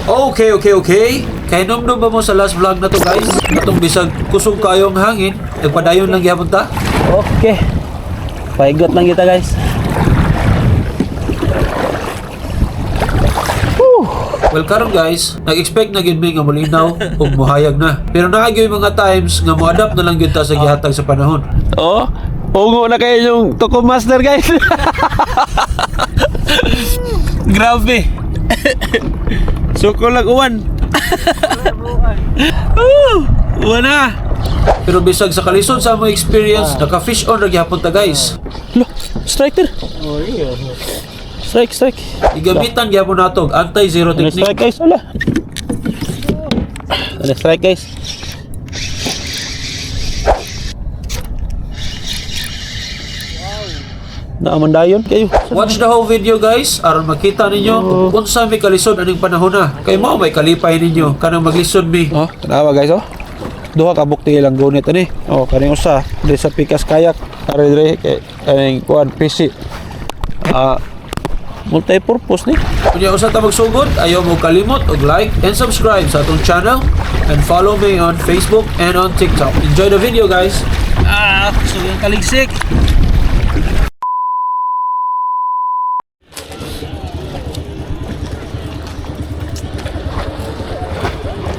Okay. Kaya numdum ba mo sa last vlog na to guys? Atong bisag kusog kayong hangin, nagpadayon lang gyapon ta. Okay. Paigot lang kita guys. Well karon guys, nag-expect na gid mi nga molinaw ug mohayag na. Pero naagyo yung mga times nga mo-adapt na lang gyud ta sa gihatag sa panahon. Oh, ungo na kayo yung Toko Master guys. Grabe. Suko lang uwan. Uwan na. Pero bisag sa kalisod sa among experience, naka-fish on ra gyapon ta guys. Lo, striker. Strike. Igamitan gyapon nato og anti-zero Ano technique. strike guys? Wala. Ano strike guys? Naamandayon kayo. Watch the whole video guys aron makita ninyo kung unsa may kalisod aning panahon na. Kay mao may kalipay ninyo kanang maglisod mi. Oh, tanawa guys oh. Duha ka bukti lang gunit ani. Oh, kaning usa di sa pikas kayak are dire kay kaning kuan PC. Multi-purpose ni. Kunya usa ta magsugod, ayaw mo kalimot og like and subscribe sa atong channel and follow me on Facebook and on TikTok. Enjoy the video guys. So yung kaligsik.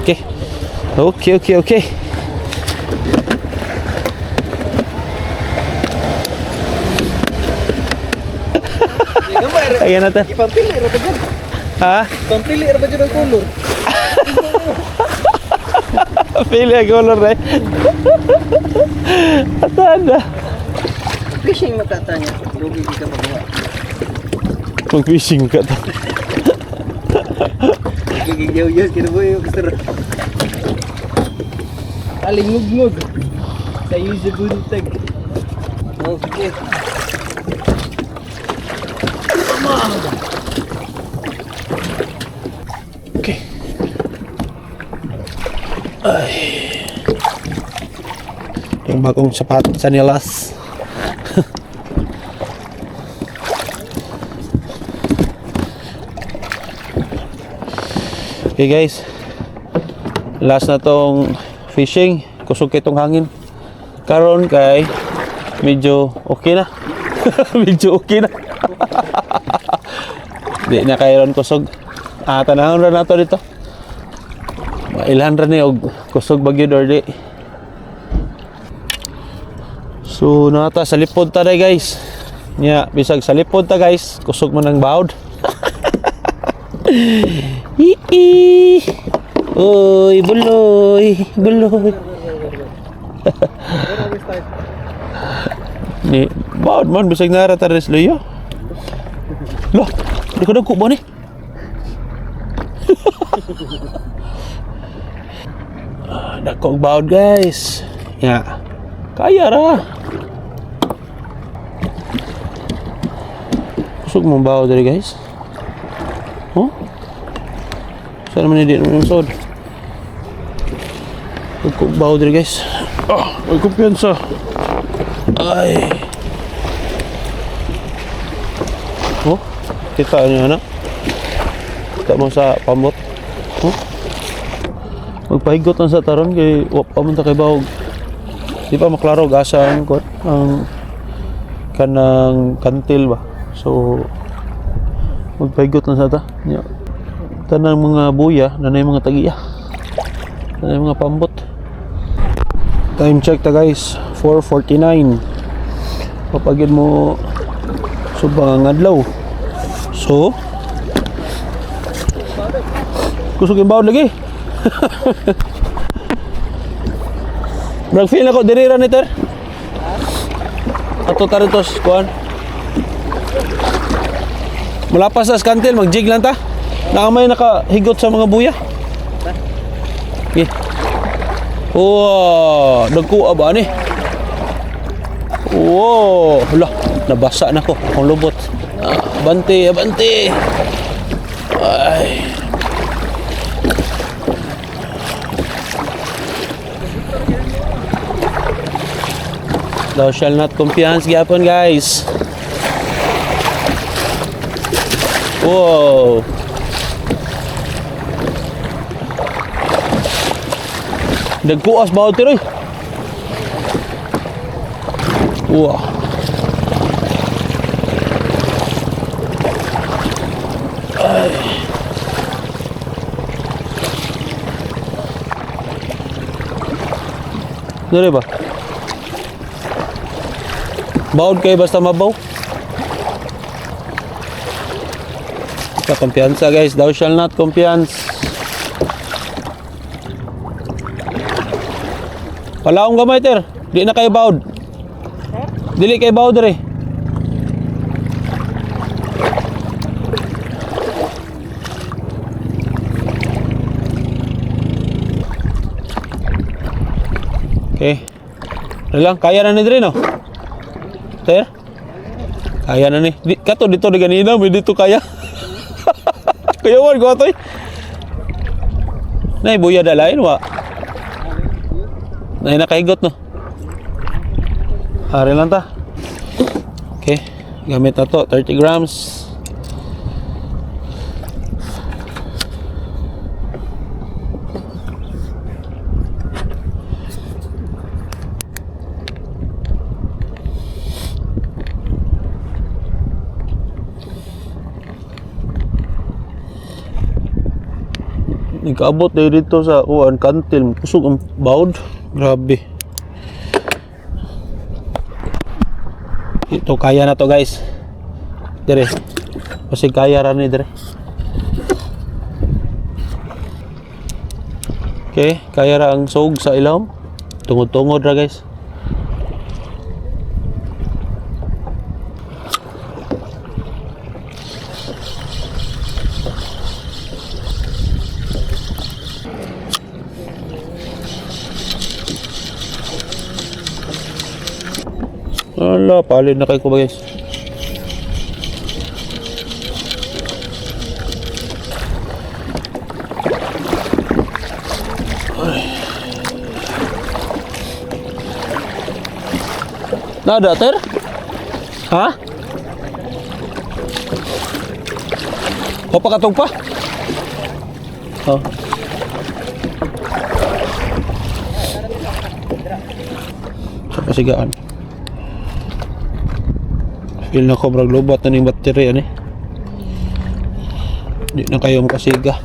Okay. Ayan natin. Ipampili ra ba dyan? Ha? Pampili ra ba dyan ang color? Pili ang color na. Atanda. Fishing makatanya. Lugi di ka magawa. Mag-fishing ka to. Gigiyaw-yaw kina mo yung gusto ra. Alingug-ngug. Sa yusa buntag. Okay. Okay. Ay. Yung bagong sapatos sa nilas. Okay guys. Last na tong fishing. Kusog kay tong hangin. Karon kay medyo okay na. Medyo okay na. Di na kayo ron kusog. Tanahon ra nato dito. Mailhan ra ni og kusog bagyo or di. So nata sa lipod ta day guys. Nya bisag sa lipod ta guys, kusog man ang bawd. Oy, buloy. Ni bawd man bisag nara ta res luyo. Loh, di ko dagko ba ni? Dako bawd guys. Ya. Kaya ra. Kusog mong bawd diri guys. Oh? Saan man hindi naman yung sod? Dako bawd diri guys. May kumpiyansa. Ay. Oh? Kita niyo na. Kita mo sa pamot. Oh? Magpahigot lang sa taron kay wap pa man ta kay bawog. Di pa maklaro gasa ang kanang kantil ba. So magpahigot lang sa ta. Tanang mga buya, nanay mga tagiya. Nanay mga pambot. Time check ta guys, 4:49. Papagid mo subang adlaw. So kusog yung bawd lagi. Nag-feel ako diri ra niter. Ato taritos kuan. Mulapas sa kantil mag-jig lang ta. Naamay nakahigot sa mga buya. Okay. Wow, dagko ba ni? Wow, hala, nabasa na ko akong lubot. Abante. Ay. Thou shall not confiance gyapon guys. Wow. Nagkuas ba ito rin? Wow. Ay. Dari ba? Bawod kayo basta mabaw. Kumpiyansa guys, thou shall not kumpiyansa. Palaong gamay ter, di na kayo bawod. Dili kayo bawod rin. Okay. Ano lang, kaya na ni Dre no? Ter? Kaya na ni. Kato dito di ganina, may dito kaya. Kaya man ko atoy. Nay buya dalain wa. Nay nakahigot no. Hari lang ta. Okay, gamit na to 30 grams. Nagkaabot tayo dito sa uwan kantil, kusog ang bawod. Grabe. Ito kaya na to guys. Dire. Kasi kaya ra ni dire. Okay, kaya ra ang sog sa ilawom. Tungod-tungod ra guys. Ala, palid na kayo ko ba guys? Nada, ter? Ha? O pakatog pa? Oh. Sa pasigaan. Feel na ko brag lobat na ning battery ani. Di na kayo makasiga.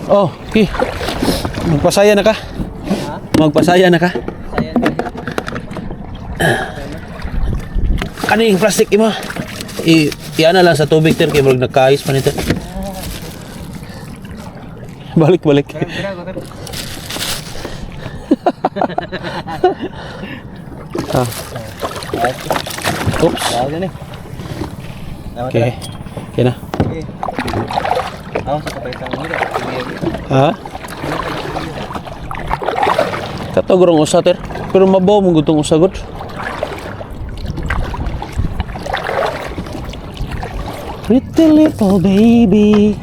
Oh, okay. Magpasaya na ka? Magpasaya na ka? Ano yung plastic mo? Iyan na lang sa tubig ter kay murag nagkaayos pa nito. Balik. Ah. Oops. Okay. Okay na. Ha? Katogorong usa ter, pero mabaw mong gutong usagot. Pretty little baby.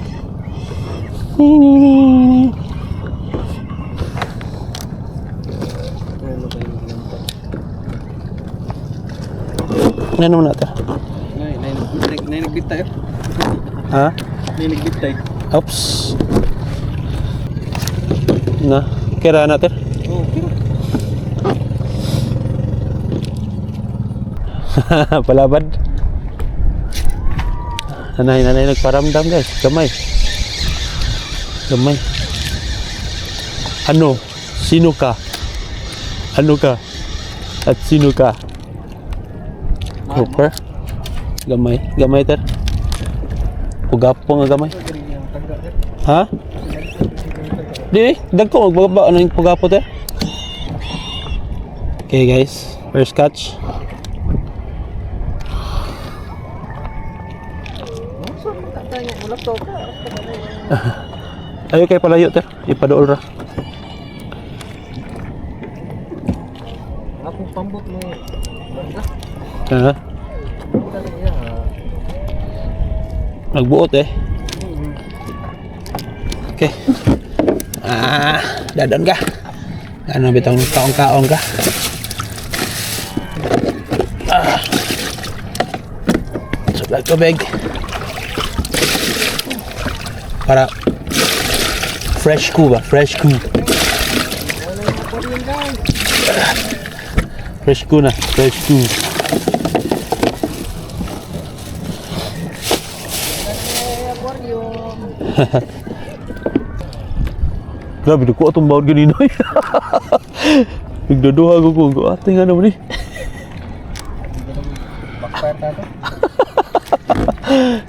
Ano naman natin? Nainagbit tayo. Ha? Nainagbit tayo. Oops. Na, kira natin. Oh, kira. Palabad. Nanay nagparamdam guys. Gamay. Ano? Sino ka? Ano ka? At sino ka? Super. Gamay ter. Pugapo nga gamay. Ha? Di, dagko magbaba ano yung pugapo ter. Okay guys, first catch. makatanya. Ulap to ka. Ayo kay palayo ter, ipadool ra. Ako pambot mo. Banda. Ha? Dali ya. Nagbuot eh. Okay. Dadon ka. Ano bitong kaong-kaong ka? Supply tubig. Para fresh ku ba? Fresh ku. Fresh ku na. Fresh ku. Grabe, nakuha itong bawat ganina. Nagdaduha ko kung ating ano ni. Backfire ta to.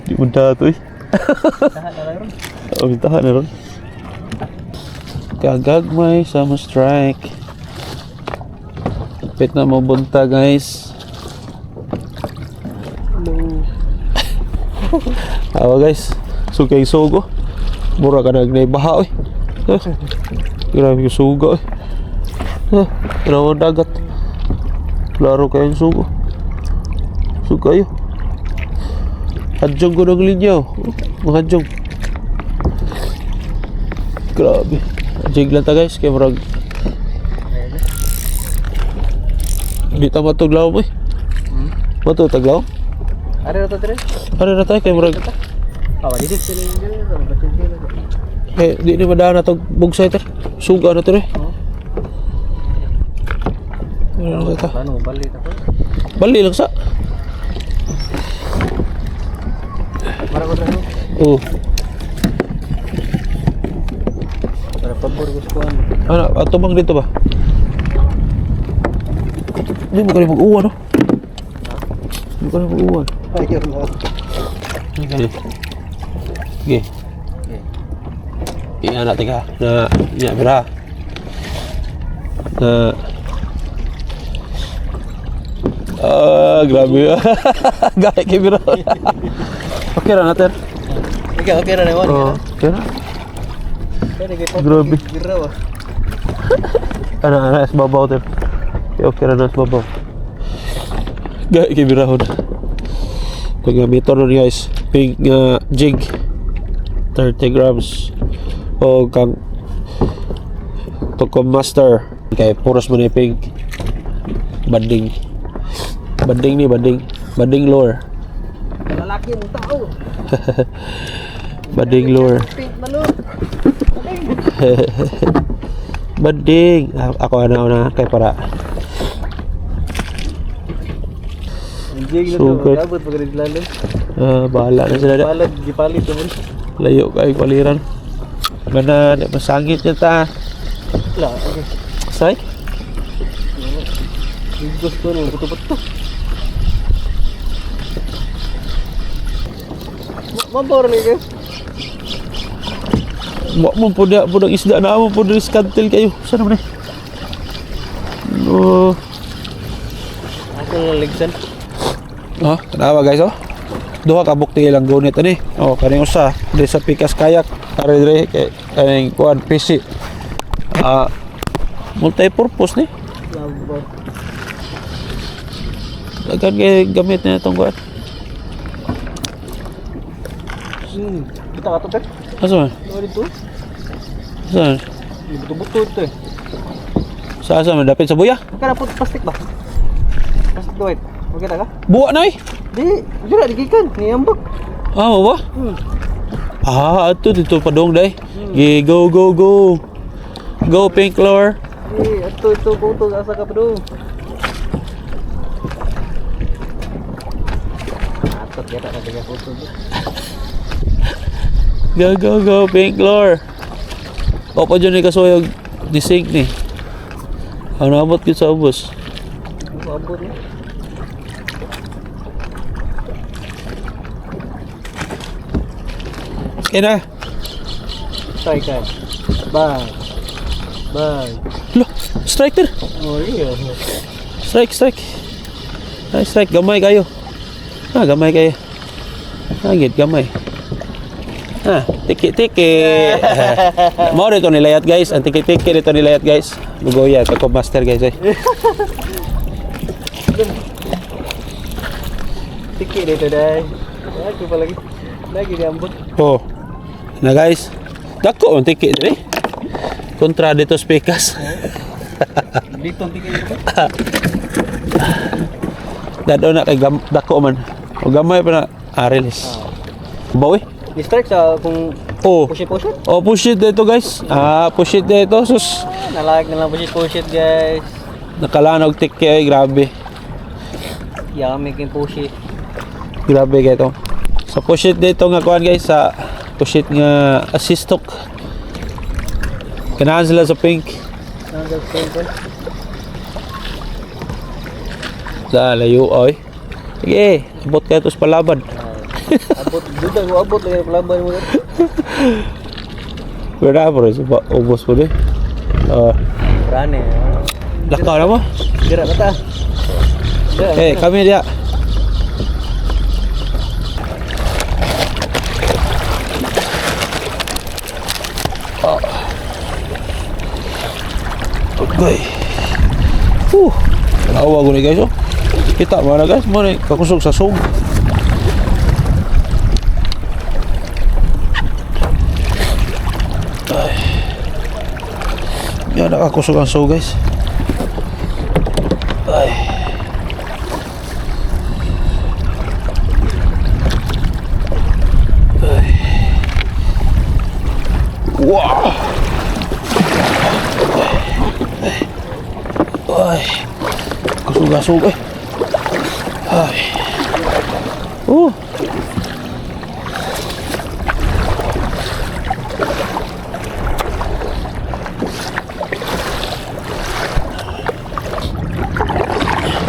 Di mo ito eh. Tahan na lang ron. Oo, mintahan na ron. Kagagmay sa mo strike. Kapit na mo bunta guys. Awa guys. Sugay sugo. Mura ka nagnaibaha eh. Grabe yung suga eh. Grabe dagat. Klaro kayong sugo. Suga yun. Hadjong ko ng linya oh. Mahadjong. Grabe. Jig lang ta guys. Kaya marag di ta matuglaw mo eh. Matutaglaw? Are ra to dire? Ano na tayo kaya marag Awa di sila yung dili. eh di ni madaan na itong bugsay ter. Suga na ter eh. Ano na ta? Ano balik ako? Bali lang sa. Mara ko dito. Oo. Para pabor ko sa kuan. Ano, tumang dito ba? Hindi mo kaya mag-uwan, no? Hindi mo kaya mag-uwan. Ayun mo. Okay. Okay. Iyan natin ka na bira. Na grabe. Gaya kay bira. Okay na natin. Okay ra naman. Oh, okay na. Pwede kay Grabe. Biraw. Ana, sa babaw ter. Okay na sa babaw. Gaya kay birahon. Pagamiton nun guys. Pig jig. 30 grams. O kang Tokom Master. Kay puros mo na pig. Banding. Banding ni banding. Banding lure. Lalaki mo tao. Banding lure. Pink malo. Banding. Ako na kay para. Jig na So to. good. Dapat pag lalim. Bahala na sila. Palad gipalit to mo. Layo kay paliran. Gana, masangit niya ta. La, okay. Say? Gusto nung puto-puto. Mabor ni guys. Wa mo po da pudang isda na mo po diri skantel kayo. Sa naman eh. No. Ako lang ligsan. Oh, tanawa guys oh. Duha ka bukti lang gunit ani. Oh, kaning usa diri sa Pikas Kayak. Are diri kay kaning kuan PC. Multi-purpose ni. Labor. Dagan kay gamit na itong kuan. Kita ka to per. Asa man? Ano dito? Saan? Buto-buto ito eh. Sa man dapit sa buya? Kana put plastic ba? Plastic do it. Okay ta ka? Buwa na eh. Di, jura digikan. Ni ambak. Mo ba? Ato dito padong day. Go go go. Go Pink Lure. Di, ito puto asa ka pa do. Atot kita na tiga puto. Go go go Pink Lure. O pa dyan ni kasuyog disink ni. Ang nabot ko sa ubos. Abot ni. Okay na. Try ka. Bang. Bang. Lo, strike ter. Oh, iya. Strike. Ay, strike. Gamay kayo. Gamay kayo. Agit, gamay. Tiki-tiki. Mo dito nilayat guys. Ang tiki-tiki dito nilayat guys. Lugoya. Kako master guys eh. Tiki dito dai. Lagi pa lagi. Lagi diambut. Oh. Na guys. Dako ang tiki dito eh. Kontra dito speakers. Dito tiki dito. Dado na kay dako man. O gamay pa na release. Bawi. Distract sa kung Oh. push it. Oh, push it dito guys. Push it dito. Sus. Nalag na lang push it guys. Nakalanog tiki ay grabe. Yummy king push it. Grabe kayo to. Sa push it dito nga kuan guys, sa push it nga assist hook. Kanahan sila sa pink. Nandang simple. Sa layo oy. Sige, abot kayo to sa palaban. Abot duda ko abot lagi pelaban mo. Wala bro, ubos po din. Berani. Lakaw na mo? Gerak kata. Kami dia. Okay. Awa ko ni guys oh. Kita mana guys, mana kakusog sa sog. Yan nakakusog ang sog guys. Ay. Ay. Wow. Ay. Kasug-kasug eh. Ay.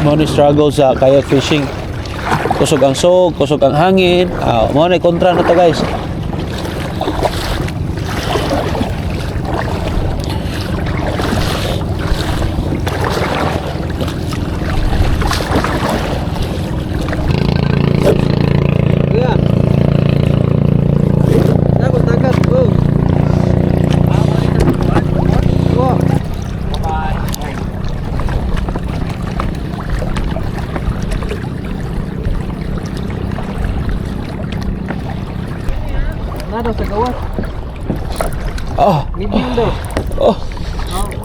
Money struggle sa kayak fishing. Kusog ang sog, kusog ang hangin. Money kontra na to guys. Nada sa gawat. Medium daw.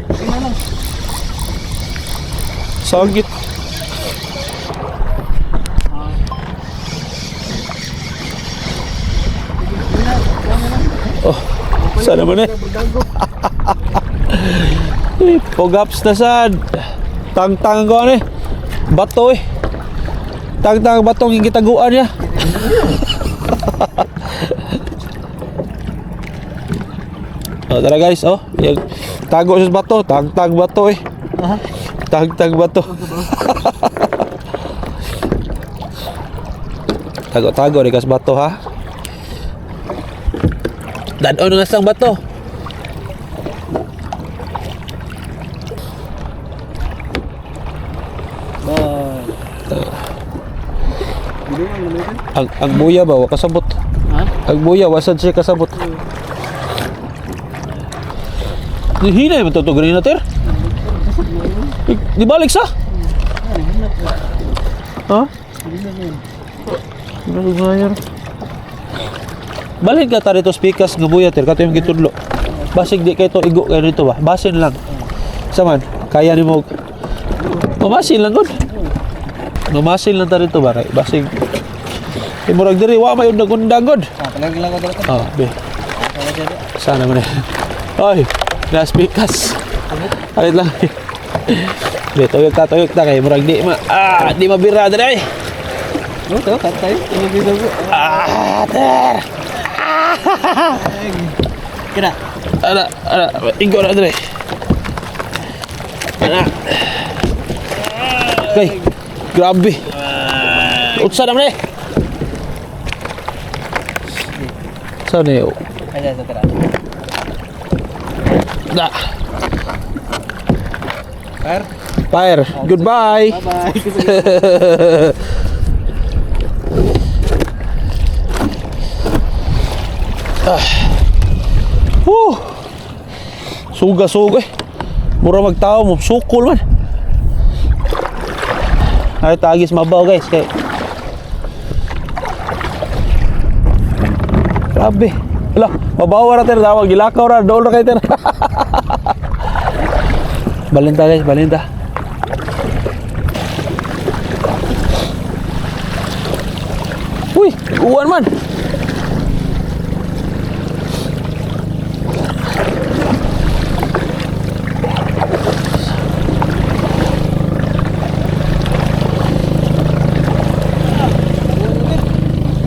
Tingnan lang. Sagit. Sana man eh. Pogaps na sad. Tang-tang ko ano eh. Bato eh. Tang-tang batong yung kitaguan niya. Tara guys, yung tago sa bato, tag-tag bato eh. Tag-tag bato. Tago-tago rin kas bato ha. Dado na sang bato. Ang buya ba, wa kasabot. Ang buya, wasad siya kasabot. Hinay mo ito ganyan natin? Di balik sa? Ha? Balik ka ta rito speakers nga buya tir kato yung gitudlo. Basig di kayo igo kayo rito ba? Basin lang. Saman, kaya ni mo. Mamasin lang gud. Mamasin lang ta rito ba? Basig. Imurag diri wa may undang-undang gud. Palagi lang ko dito. Be. Sana man. Oy. Na speakers. Alit lang. Be, tuyok ta kay murag di di mabira dere. Ito, katay. Ano dito ko? Ter. Kira. Ala, ingo na dere. Ana. Kay, grabe. Utsa naman eh. Sana yun. Ayan, ito kira. Da. Fire. Fire. Goodbye. Bye-bye. Suga-suga eh. Mura magtao mo, sukol man. Ay, tagis mabaw guys. Kay grabe. Wala, mabaw ra ter. Tawag, gilakaw ra. Doon ra kay ter. Balinta guys, balinta. Uy, uwan man.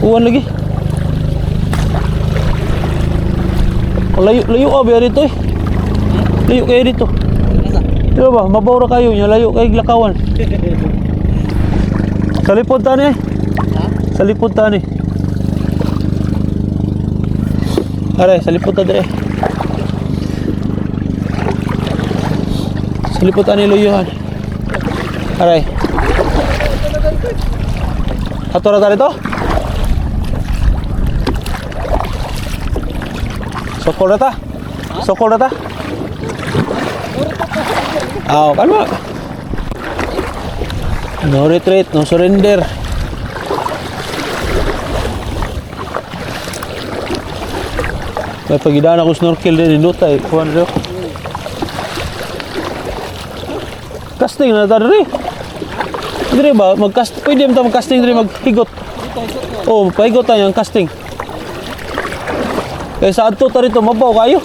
Uwan lagi. Layo, layo ka ba dito eh. Layo kayo dito. Diba ba? Mabaw ra kayo niya. Layo kayo lakawan. Sa lipod tani eh. Sa lipod tani. Aray, sa lipod tani eh. Sa lipod tani luyuhan. Aray. Ato ra tani to? Sokol na ta? Sokol na ta? Aw, kalma. No retreat, no surrender. May pagidaan ako snorkel din inuta eh. Kuhan rin. Casting na ta rin. Dire ba? Pwede mo ta mag-casting rin maghigot. Oh, pahigot tayo ang casting. Kaya sa adto ta rito, mabaw kayo.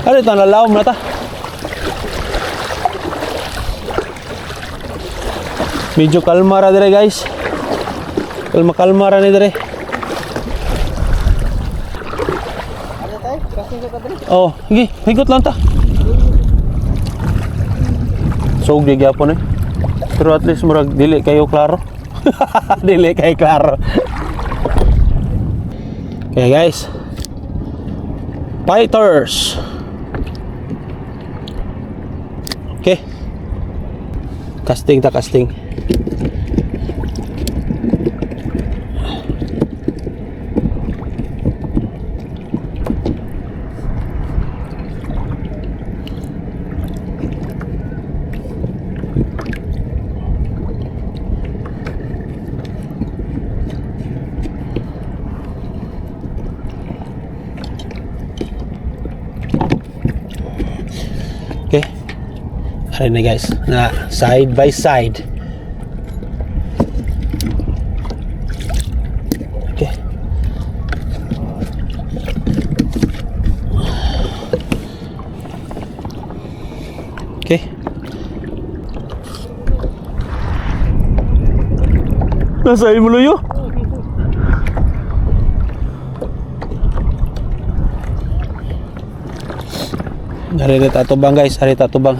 Ano ito, nalawam na ta. Medyo kalma ra dire guys. Kalma ra ni dire. Ano tayo? Kasing ka dali. Oh, sige, higot lang ta. Sog di gyapon eh. Pero at least murag dili kayo klaro. Dili kayo klaro. Kaya guys, fighters. Okay. Casting ta, casting. Okay. Ayan na guys, na side by side. Okay. Okay. Nasa mo luyo? Hari tatubang guys, hari tatubang.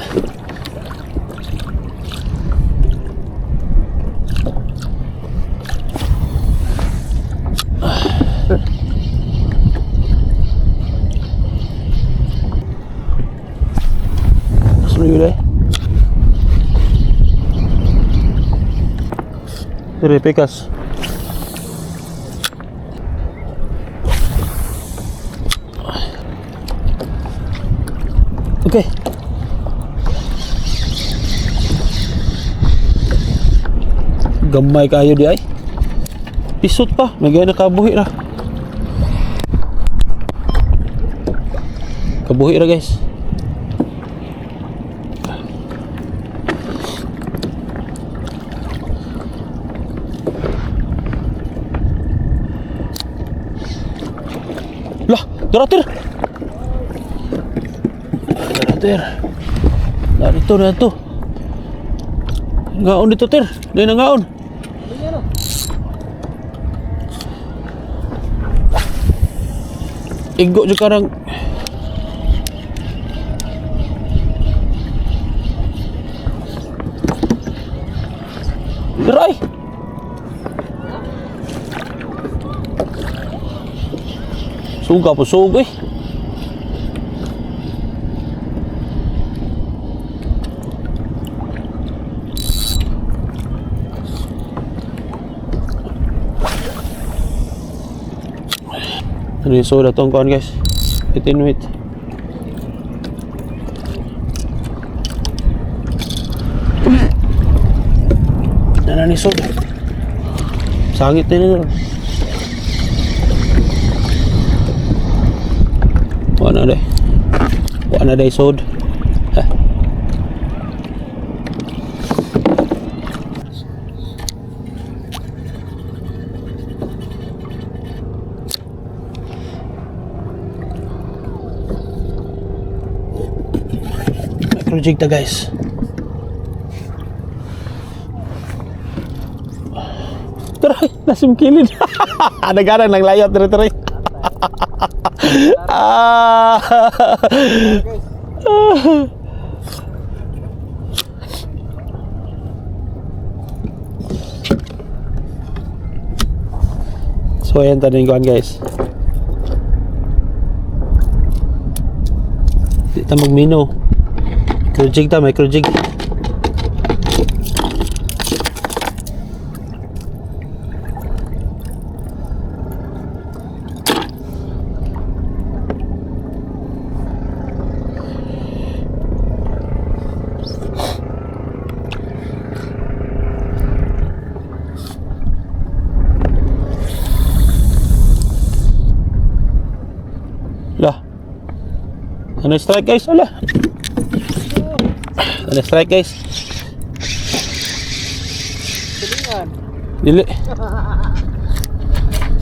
Suruh deh. Dari pekas. Okay. Gamay kayo di ay. Pisot pa, may gaya na kabuhi na. Kabuhi na guys. Lah, daratir. Nah dito na to. Ngaon dito ter. Dahil na ngaon. Igo juga karang. Gerai. Suga po suga eh. Ano yung soda tong kuhan guys? 18 wait. Ano ni soda? Sangit din nila. Wala na day soda. Microjig ta guys. Taray, nasim kilid. Nagana nang layot taray. So ayan tanin ko guys. Di ta magmino. Microjig. Lah. Ano strike guys? Ala. Ano strike guys? Silingan. Dili.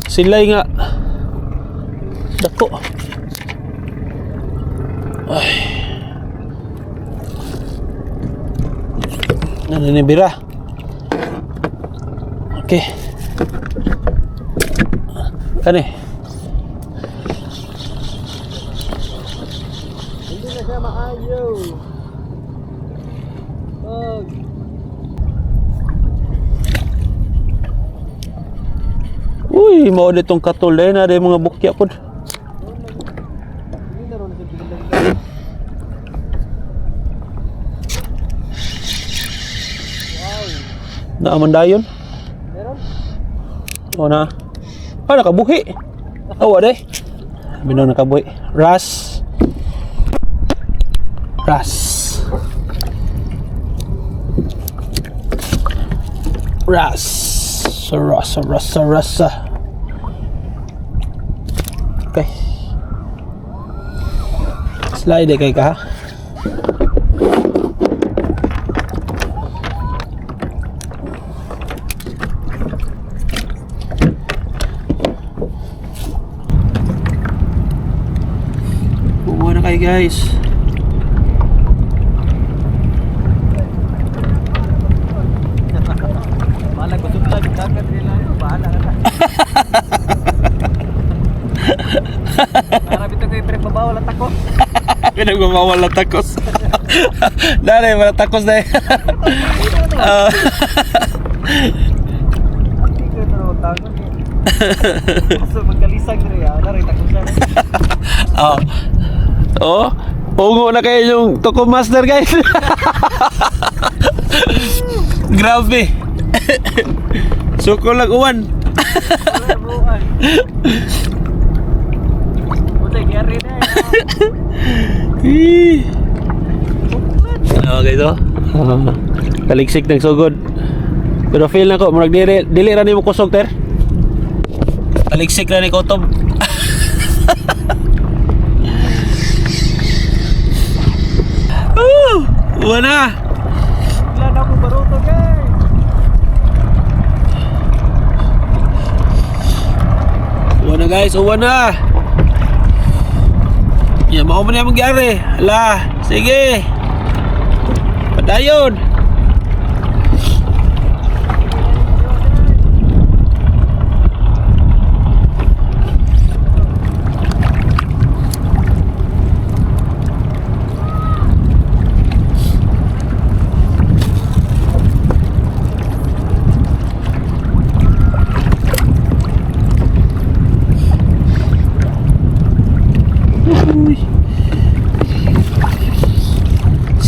Silay nga. Dako. Ay. Ano ni bira? Okay. Kani. Hindi na siya maayo. Uy, mao ditong katol dahil na mga bukya po. Hindi na rin sa bilang. Naaman dayon. Meron? O na. Ah, nakabuhi. Awa day. Binaw nakabuhi. Ras. Rasa. Okay. Slide kay ka. Bumuha na kayo guys. Bahala ko sumla dagat nila. Bahala ka na. Marami ito kayo pinagbabawal at ako. Pinagbabawal na takos. Dari, wala takos na Hindi ko ito na magtangon eh. So magkalisang rin ah. Narin ako siya. Oh, ungo na kayo yung Toko Master guys. Grabe. Suko lang uwan. Wala buwan. Buti kaya na eh. Ano kayo ito? Kaliksik ng sugod. Pero feel na ko, murag dili ra nimo kusog ter. Kaliksik ra ni Kotob. Wala. Wala na akong baruto guys. Wala guys, uwan na. Ya, mau man yung magyari. Hala, sige. Padayon.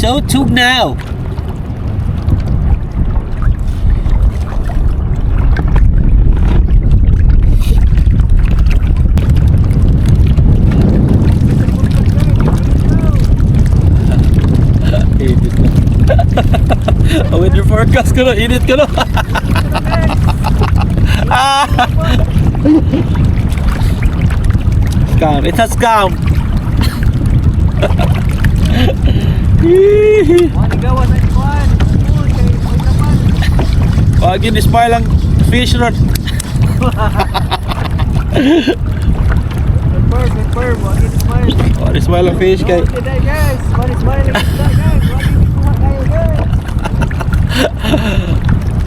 So tug now. Forecast ko na, init ko na. Scam, it's a scam. Manigawan na ikuan. Uy, kay may naman. Pag in-smile lang fish rod. Confirm. Wagi ni smile. Oh, smile lang fish kay. Okay, day, guys. Wagi smile lang isda, guys. Wagi ni kuha kayo, guys.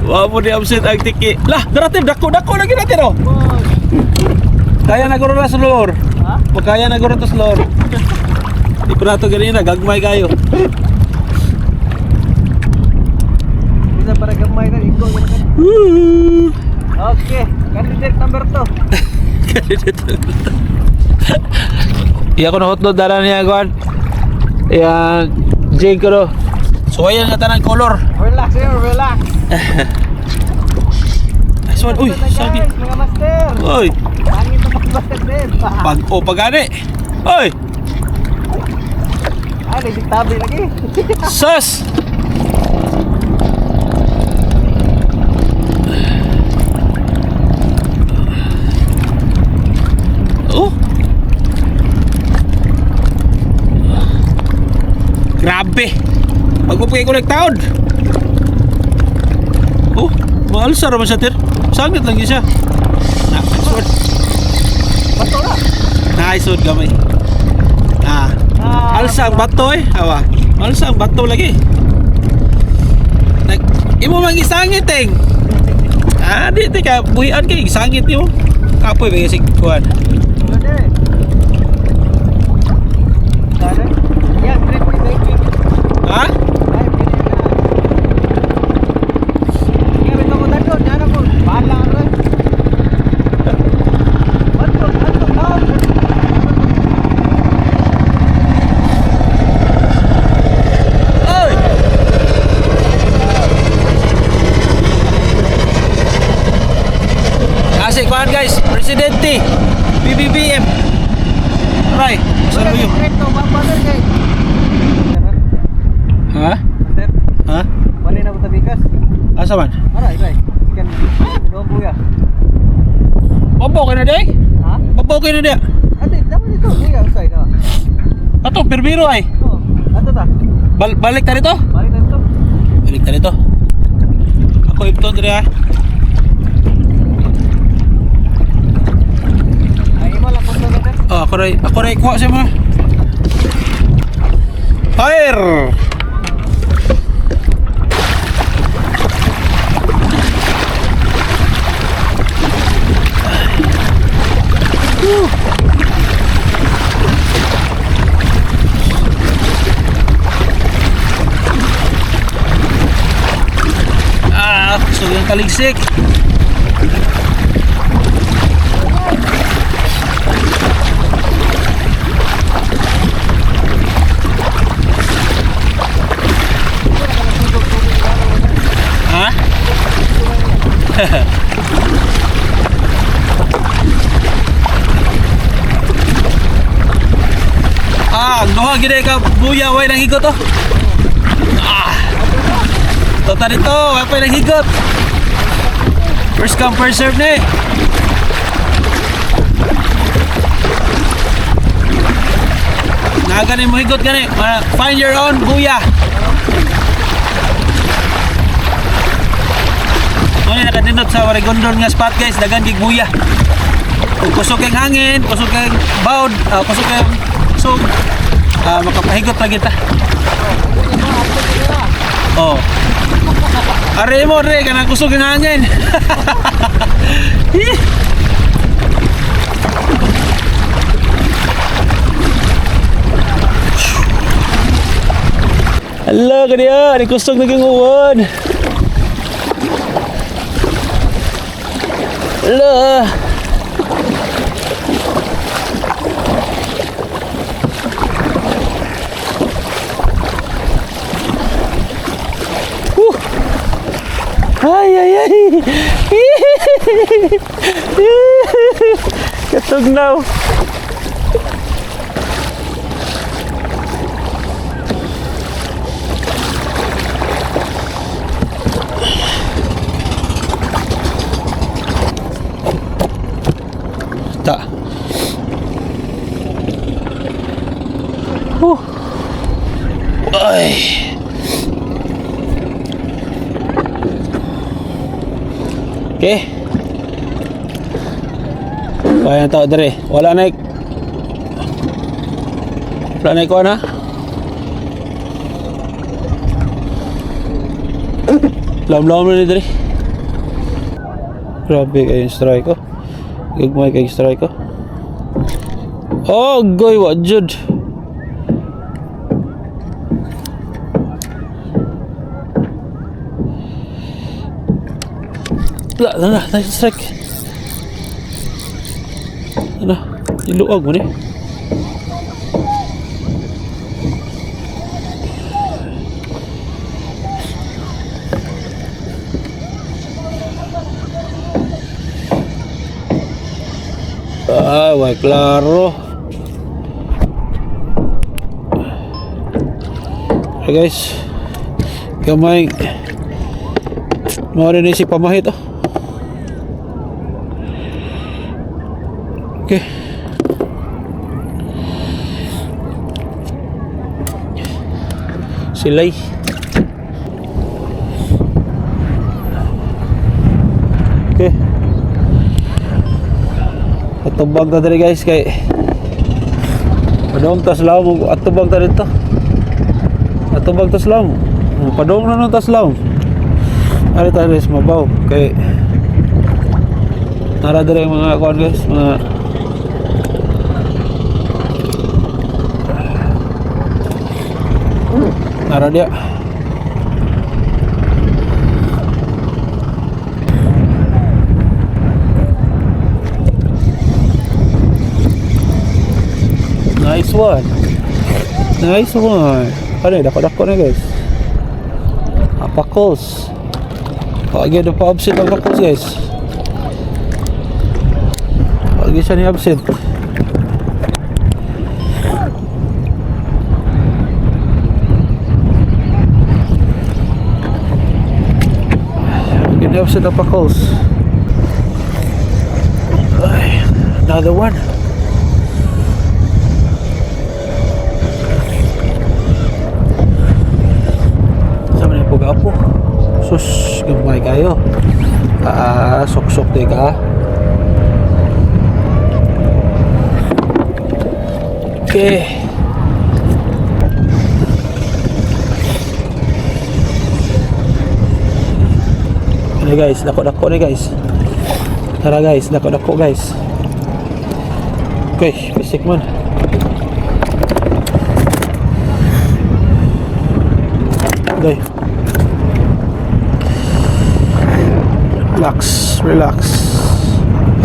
Wa mo di absent ang tiki. Lah, darating dako lagi natin oh. Boss. Kaya na guro na sa lor. Ha? Pagkaya na guro to sa lor. Di pa nato ganina, gagmay kayo. Bisa para gamay na ikaw yan kan. Okay, candidate number 2. Iya ko na hotdog dala niya kuan. Yang jig ko do. So ayan nga tanang color. Relax, relax. So uy, sabi. Guys, mga master. Oy, Pangit na master din. pagani. Oy, Ay, nagdiktabi lagi. sus. Oh. Grabe. Magpupay ko nagtaon. Oh, maalsa raman siya, Tir. Sangit lang yun siya. Nice one. Bato na. Nice one, gamay. Alsa ang bato eh. Awa. Alsa ang bato lagi. Imo mang isangit eh. Di ka buhian kay isangit yo. Kapoy ba kasi kuan. Okay. Dale. Yan, trip ni baby. Ha? Ay, pili na. Kaya ito ko dito. Diyan ako. Bahala ka rin. Bato. Oy! Kasi kuan guys, Presidente BBBM. Aray, saan mo yun? Ito, babalan kay. Ha? Master, Ha? wala na buta bigas. Asa man? Aray. Chicken. Doon buya. Babaw ka na di? Ha? Babaw ka na di? Ate, dapat ito. Hiya, outside. Ato, perbiro ay. Oh, ato ta. Balik ta rito? Balik na ito. Balik ta rito. Ako ipton diri ha. Ay, imo lang punto na. Oh, ako ray kuha siya mo. Fire! So yung kaligsik. Ha? Duha gid ka buya way nang higot to. Tota dito, way pa nang higot. First come first serve ni. Nagani mo higot gani. Find your own buya. Ano nakadinot sa Warigondon nga spot guys, dagan gig buya. Kung kusog kang hangin, kusog kang baud, kusog kang sug, makapahigot pa kita. Oh. Are mo re kana kusog kang hangin. Ala kaniya, ni kusog naging uwan. Ala. Ay, ay, ay. Katugnaw. isda. Ay. Okay. Kaya tao dire. Wala na ko na. Lam-lam na dire. Grabe kayo yung strike ko. Gagmay kayo yung strike ko. Oh, goy, what jud. Wala, strike. Ano, iluag mo ni. Why klaro. Hey guys, gamay mau rin si pamahit oh. Okay. Silay. Okay. Atubag ta diri guys kay padong taslaw mo atubag ta dito. Atubag taslaw. Padong na no taslaw. Ari ta guys mabaw kay nara diri mga kuan guys, mga nara dia. Nice one. Nice one. Ano, dako-dako na guys. Apakos. Pagi ada pa-absent ang apakos guys. Pagi siya ni absent. Pagi ni absent ang apakos. Another one. Apo sus gamay kayo sok-sok di ka okay ini guys dako-dako nih guys tara guys dako-dako guys okay bisik man okay. Relax.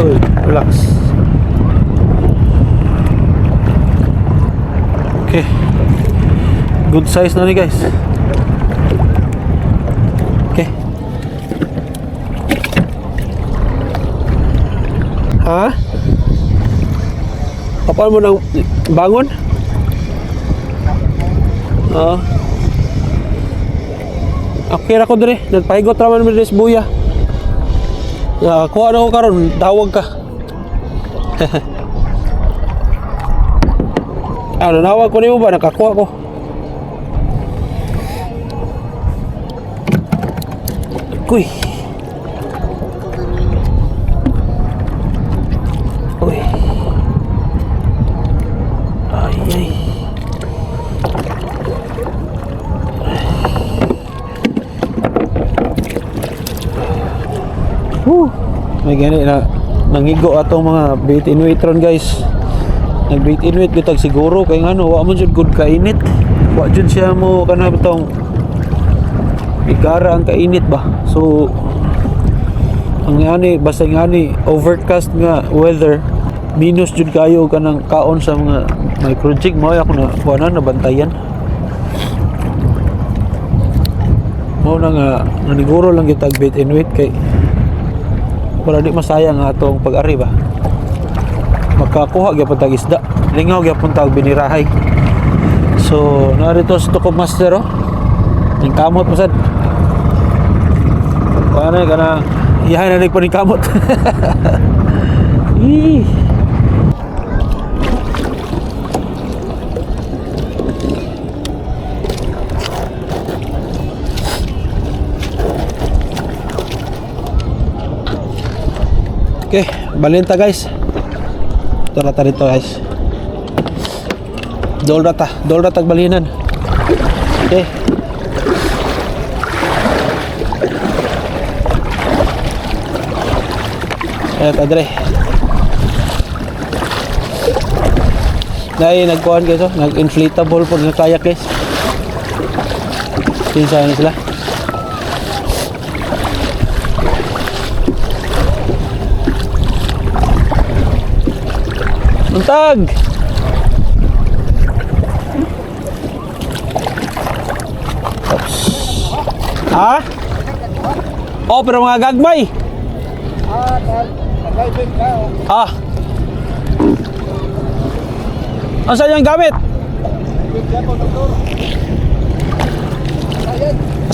Oh, relax. Okay. Good size na ni guys. Okay. Ha? Kapal mo nang bangon? Oo. Okay ra ko dire, nagpahigot ra man mi sa buya. Ya, kuha na ko karon, tawag ka. Ano, nawag ko nimo ba? Nakakuha ko. Kuy. Uy. Ay. May gani na nangigo atong mga bait inuit ron guys. Nag bait inuit bitag siguro kay ngano wa man jud good kainit. Wa jud siya mo kana bitong igara ang kainit ba. So ang ngani basta ngani overcast nga weather minus jud kayo kanang kaon sa mga microjig mo ako na kuanan na bantayan. Mo na nga naniguro lang kita bait inuit kay para di masayang atong pag-ari ba. Makakuha gyapon tag isda. Lingaw gyapon tag binirahay. So narito sa Tukob Master oh. Ning kamot masad. Kana iyahan na nagpaning kamot. Okay, balinta guys. Ito rata dito guys. Dol rata balinan. Okay. Ayan, tadre. Dahil nagkuhan guys, oh. Nag-inflatable pag nakayak guys. Pinsahan sila. Untag! Oops. Ha? Oh, pero mga gagmay. Ah. Ano saan yung gamit?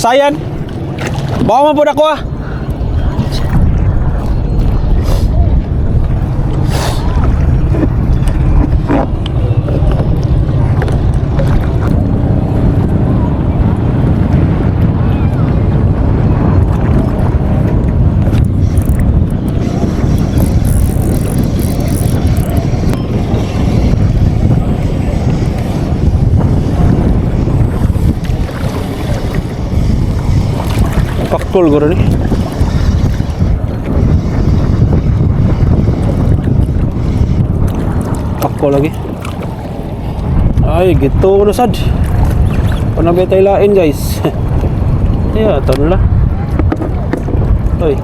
Sayan. Bawa mo po na ko ah. Pakul ko rin eh. Pakul lagi. Ay, gitu na sad. Panabay tayo lain guys. Yeah, ito na lang. Oy.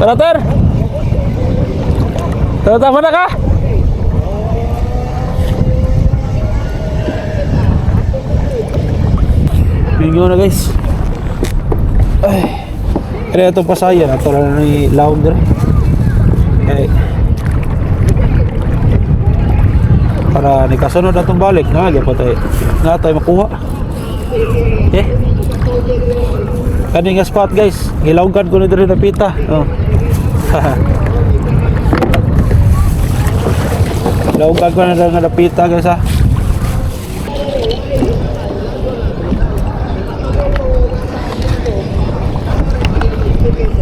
Operator! Tama na ka? Bingo na guys. Ay. Kaya itong pasayan. Ito lang ni laog dito. Ay. Para ni kasunod na itong balik. Nga tayo makuha. Okay. Kaning nga spot guys. Gilawgan ko na dito na pita. Oh. Gilawgan ko na dito na pita guys ha.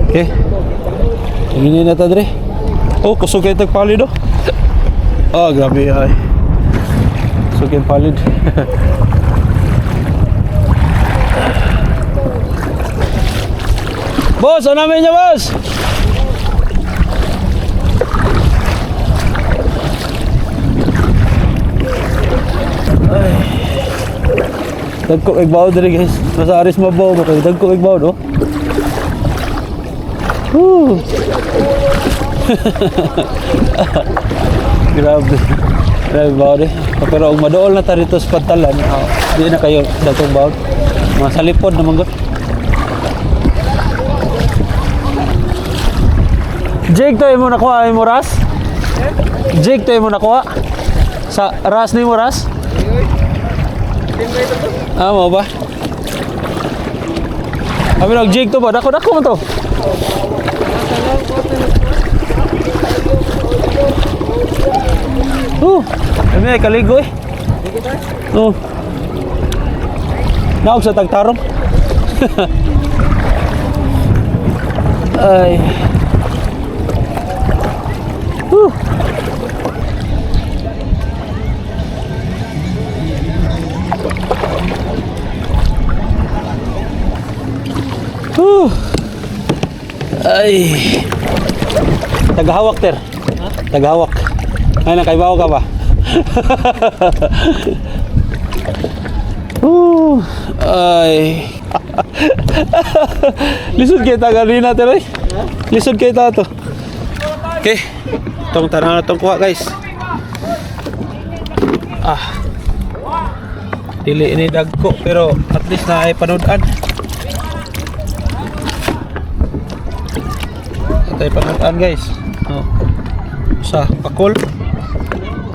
Okay. Ini na ta dre. Oh, kusog kayo tagpalid oh. Oh, grabe ay. Kusog kayo palid. Boss, ano namin niya, boss? Ay. Dagko igbaw diri guys. Nasa aris mabaw mo kay dagko igbaw no. Woo. Grabe. Grabe ba rin. Pero kung madool na ta rito sa pantalan, di na kayo dagkong bawd. Mga salipod naman ko. Jig to mo nakuha mo ras? Jig to mo nakuha? Sa ras ni mo ras? Ah, mo ba? Kami nag-jig to ba? Dako mo to. Kami ay kaligo eh. Naog sa tagtarong. Ay. Ay. Tagahawak ter. Tagahawak. Ay nakaibaw ka ba? Ay. Lisod kita ganina ter. Lisod kita to. Okay. Itong tanang na itong kuha guys. Dili ini dagko pero at least na ay panudan. Atay panudan guys. Oh. Sa pakol.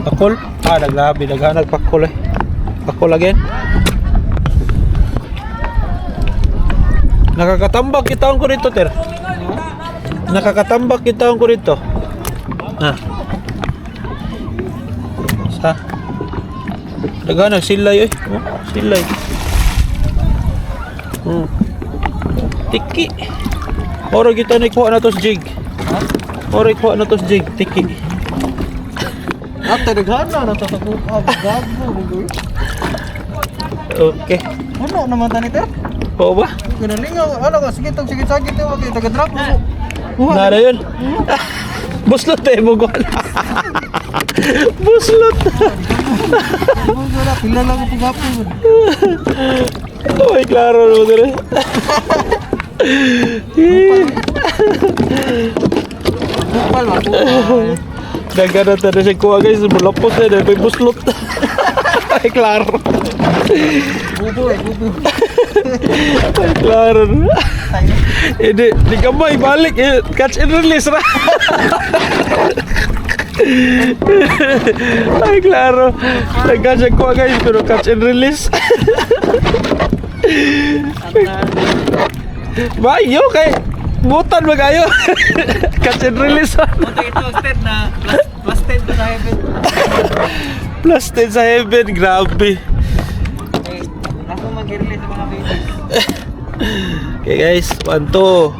Pakol. Naglabi naghanag pakol eh. Pakol again. Nakakatambak kita ko rito ter. Nakakatambak kita ko rito. Sa naghanag silay eh. Oh, silay. Tiki. Oro kita ni kuha na to sa jig. Oro kuha na to sa jig. Tiki. Ate naghana na to sa kuha. Gago. Okay. Ano naman tani ter? Oo ba? Ginalingaw. Ano ka? Sige tong sige sakit mo kay taga-drop mo. Nara yun. Buslot eh mo gol. Buslot. Pila lang ko gapo. Ay, klaro mo dire. Kupal ba? Nagkana tayo siya kuha guys. Malapos na. May buslot. Ay, klaro. Bubo eh, bubo. Ay, klaro. Di kamay balik. Catch and release ra. Ay, klaro. Nagkasya kuha guys. Pero catch and release. Bayo kay butan magayo. Catch and release. Ito ito state na plus 10 to sa heaven. Plus 10 sa heaven. Grabe. Ako mag-release sa mga babies. Okay guys, 1, 2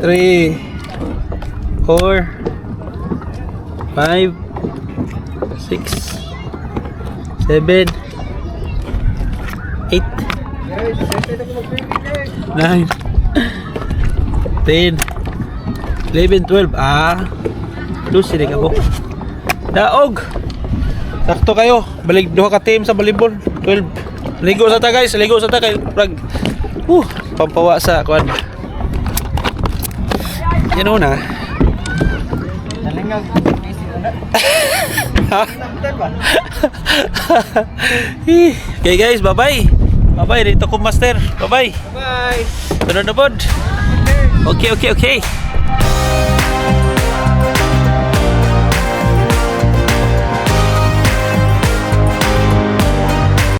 3 4 5 6 7 8 9 10 11 12 lusi din ako daog sakto kayo balik duha ka team sa volleyball 12 ligo sa ta guys ligo sa ta kay prag pampawa sa kuan yan una Nalingaw. ha okay guys bye bye dito ko master bye bye Bye. sunod na pod okay